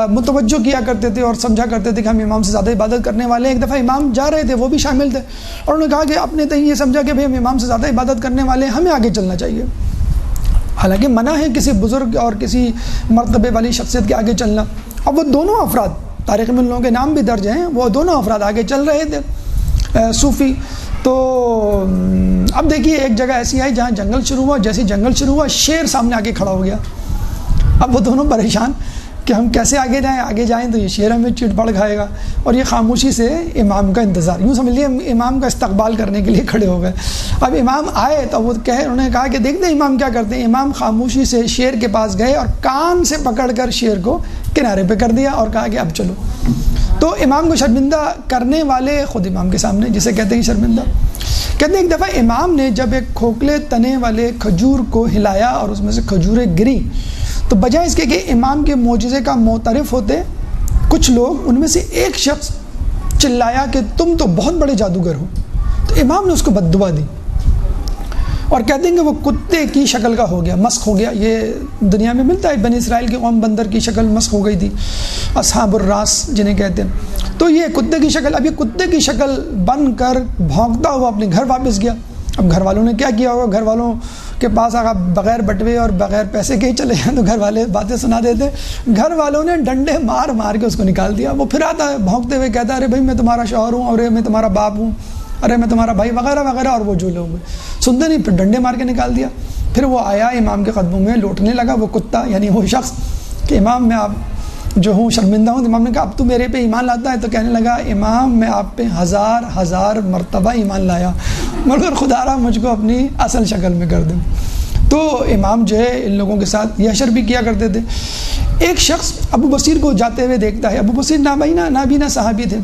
متوجہ کیا کرتے تھے اور سمجھا کرتے تھے کہ ہم امام سے زیادہ عبادت کرنے والے ہیں۔ ایک دفعہ امام جا رہے تھے، وہ بھی شامل تھے، اور انہوں نے کہا کہ اپنے تئیں یہ سمجھا کہ بھئی ہم امام سے زیادہ عبادت کرنے والے ہیں، ہمیں آگے چلنا چاہیے۔ حالانکہ منع ہے کسی بزرگ اور کسی مرتبے والی شخصیت کے آگے چلنا۔ اب وہ دونوں افراد، تاریخ میں ان لوگوں کے نام بھی درج ہیں، وہ دونوں افراد آگے چل رہے تھے صوفی۔ تو اب دیکھیے ایک جگہ ایسی آئی جہاں جنگل شروع ہوا، جیسے جنگل شروع ہوا شیر سامنے آگے کھڑا ہو گیا۔ اب وہ دونوں پریشان کہ ہم کیسے آگے جائیں تو یہ شیر ہمیں چیٹ پڑ کھائے گا، اور یہ خاموشی سے امام کا انتظار، یوں سمجھ لیے امام کا استقبال کرنے کے لیے کھڑے ہو گئے۔ اب امام آئے تو وہ انہوں نے کہا کہ دیکھتے ہیں امام کیا کرتے ہیں۔ امام خاموشی سے شیر کے پاس گئے اور کان سے پکڑ کر شیر کو کنارے پہ کر دیا اور کہا کہ اب چلو۔ تو امام کو شرمندہ کرنے والے خود امام کے سامنے، جسے کہتے ہیں شرمندہ۔ کہتے ہیں ایک دفعہ امام نے جب ایک کھوکھلے تنے والے کھجور کو ہلایا اور اس میں سے کھجوریں گری، تو بجائے اس کے کہ امام کے معجزے کا معترف ہوتے، کچھ لوگ ان میں سے ایک شخص چلایا کہ تم تو بہت بڑے جادوگر ہو۔ تو امام نے اس کو بد دعا دی اور کہتے ہیں کہ وہ کتے کی شکل کا ہو گیا، مسخ ہو گیا۔ یہ دنیا میں ملتا ہے، بنی اسرائیل کی قوم بندر کی شکل مسخ ہو گئی تھی، اصحاب الراس جنہیں کہتے ہیں۔ تو یہ کتے کی شکل، اب یہ کتے کی شکل بن کر بھونکتا ہوا اپنے گھر واپس گیا۔ اب گھر والوں نے کیا کیا ہوگا؟ گھر والوں کے پاس اگر بغیر بٹوے اور بغیر پیسے کے ہی چلے جائیں تو گھر والے باتیں سنا دیتے۔ گھر والوں نے ڈنڈے مار مار کے اس کو نکال دیا۔ وہ پھر آتا ہے بھونکتے ہوئے کہتا ہے ارے بھائی میں تمہارا شوہر ہوں، ارے میں تمہارا باپ ہوں، ارے میں تمہارا بھائی، وغیرہ وغیرہ، اور وہ جو لوگ سنتے نہیں، پھر ڈنڈے مار کے نکال دیا۔ پھر وہ آیا امام کے قدموں میں لوٹنے لگا، وہ کتا یعنی وہ شخص، کہ امام میں آپ جو ہوں شرمندہ ہوں۔ امام نے کہا اب تو میرے پہ ایمان لاتا ہے؟ تو کہنے لگا امام میں آپ پہ ہزار مرتبہ ایمان لایا، مگر خدا را مجھ کو اپنی اصل شکل میں کر دیں۔ تو امام جو ہے ان لوگوں کے ساتھ یہ حشر بھی کیا کرتے تھے۔ ایک شخص ابو بصیر کو جاتے ہوئے دیکھتا ہے۔ ابو بصیر نابینا صحابی تھے،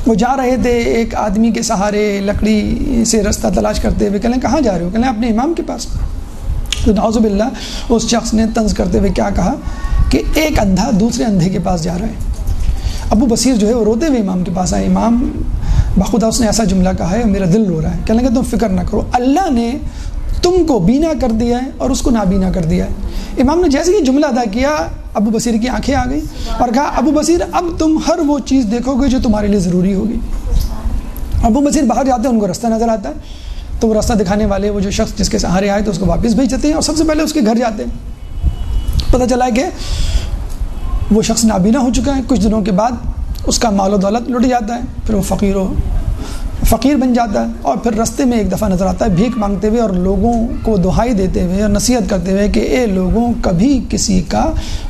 وہ جا رہے تھے ایک آدمی کے سہارے لکڑی سے رستہ تلاش کرتے ہوئے۔ کہنے کہاں جا رہے ہو؟ کہنے اپنے امام کے پاس۔ تو نعوذ باللہ اس شخص نے طنز کرتے ہوئے کیا کہا کہ ایک اندھا دوسرے اندھے کے پاس جا رہا ہے۔ ابو بصیر جو ہے وہ روتے ہوئے امام کے پاس آئے۔ امام بخدا اس نے ایسا جملہ کہا ہے میرا دل رو رہا ہے۔ کہنے لگا تم فکر نہ کرو، اللہ نے تم کو بینا کر دیا ہے اور اس کو نابینا کر دیا ہے۔ امام نے جیسے یہ جملہ ادا کیا ابو بصیر کی آنکھیں آ گئی اور کہا ابو بصیر اب تم ہر وہ چیز دیکھو گے جو تمہارے لیے ضروری ہوگی۔ ابو بصیر باہر جاتے ہیں، ان کو رستہ نظر آتا ہے، تو وہ رستہ دکھانے والے وہ جو شخص جس کے سہارے آئے تو اس کو واپس بھیج دیتے ہیں اور سب سے پہلے اس کے گھر جاتے ہیں۔ پتہ چلا کہ وہ شخص نابینا ہو چکا ہے۔ کچھ دنوں کے بعد اس کا مال و دولت لٹ جاتا ہے، پھر وہ فقیر بن جاتا ہے، اور پھر رستے میں ایک دفعہ نظر آتا ہے بھیک مانگتے ہوئے اور لوگوں کو دہائی دیتے ہوئے اور نصیحت کرتے ہوئے کہ اے لوگوں کبھی کسی کا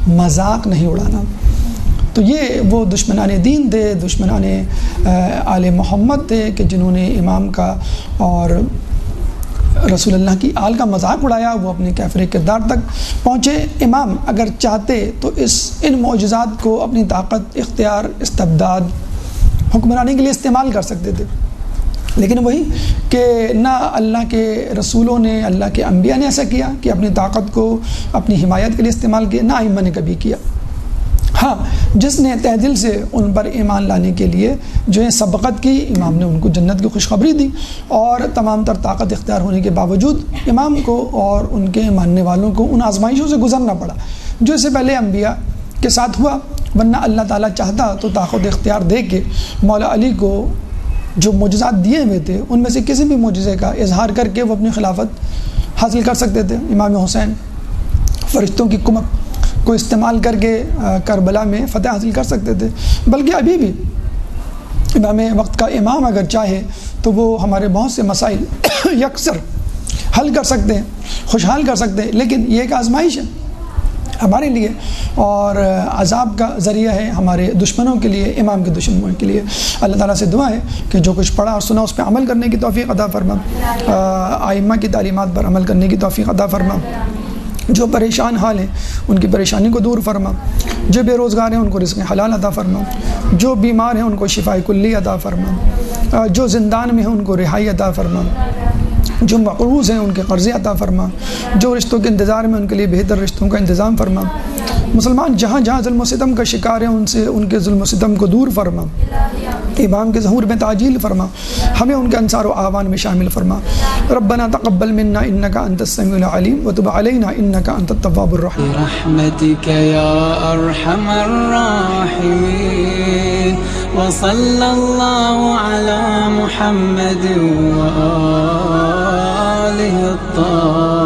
مذاق نہیں اڑانا۔ تو یہ وہ دشمنان دین تھے، دشمنان آل محمد تھے کہ جنہوں نے امام کا اور رسول اللہ کی آل کا مذاق اڑایا۔ وہ اپنے کافر کردار تک پہنچے۔ امام اگر چاہتے تو ان معجزات کو اپنی طاقت، اختیار، استبداد، حکمرانی کے لیے استعمال کر سکتے تھے، لیکن وہی کہ نہ اللہ کے رسولوں نے، اللہ کے انبیاء نے ایسا کیا کہ اپنی طاقت کو اپنی حمایت کے لیے استعمال کیا، نہ ائمہ نے کبھی کیا۔ ہاں جس نے تہ دل سے ان پر ایمان لانے کے لیے جو ہے سبقت کی، امام نے ان کو جنت کی خوشخبری دی، اور تمام تر طاقت اختیار ہونے کے باوجود امام کو اور ان کے ماننے والوں کو ان آزمائشوں سے گزرنا پڑا جو اس سے پہلے انبیاء کے ساتھ ہوا۔ ورنہ اللہ تعالیٰ چاہتا تو طاقت اختیار دے کے مولا علی کو جو معجزات دیے ہوئے تھے ان میں سے کسی بھی معجزے کا اظہار کر کے وہ اپنی خلافت حاصل کر سکتے تھے۔ امام حسین فرشتوں کی کمک کو استعمال کر کے کربلا میں فتح حاصل کر سکتے تھے، بلکہ ابھی بھی امام وقت کا امام اگر چاہے تو وہ ہمارے بہت سے مسائل یکسر حل کر سکتے ہیں، خوشحال کر سکتے ہیں، لیکن یہ ایک آزمائش ہے ہمارے لیے اور عذاب کا ذریعہ ہے ہمارے دشمنوں کے لیے، امام کے دشمنوں کے لیے۔ اللہ تعالیٰ سے دعا ہے کہ جو کچھ پڑھا اور سنا اس پہ عمل کرنے کی توفیق عطا فرما، ائمہ کی تعلیمات پر عمل کرنے کی توفیق عطا فرما، جو پریشان حال ہیں ان کی پریشانی کو دور فرما، جو بے روزگار ہیں ان کو رزق حلال عطا فرما، جو بیمار ہیں ان کو شفاء کلی عطا فرما، جو زندان میں ہیں ان کو رہائی عطا فرما، جو مقروض ہیں ان کے قرضے عطا فرما، جو رشتوں کے انتظار میں ان کے لیے بہتر رشتوں کا انتظام فرما، مسلمان جہاں جہاں ظلم و ستم کا شکار ہیں ان کے ظلم و ستم کو دور فرما، امام کے ظہور میں تعجیل فرما، ہمیں ان کے انصار و اعوان میں شامل فرما۔ ربنا تقبل منا انک انت السمیع العلیم وتب علینا انک انت التواب الرحیم۔ برحمتک یا ارحم الراحمین وصلی اللہ علی محمد وآلہ الطاہرین۔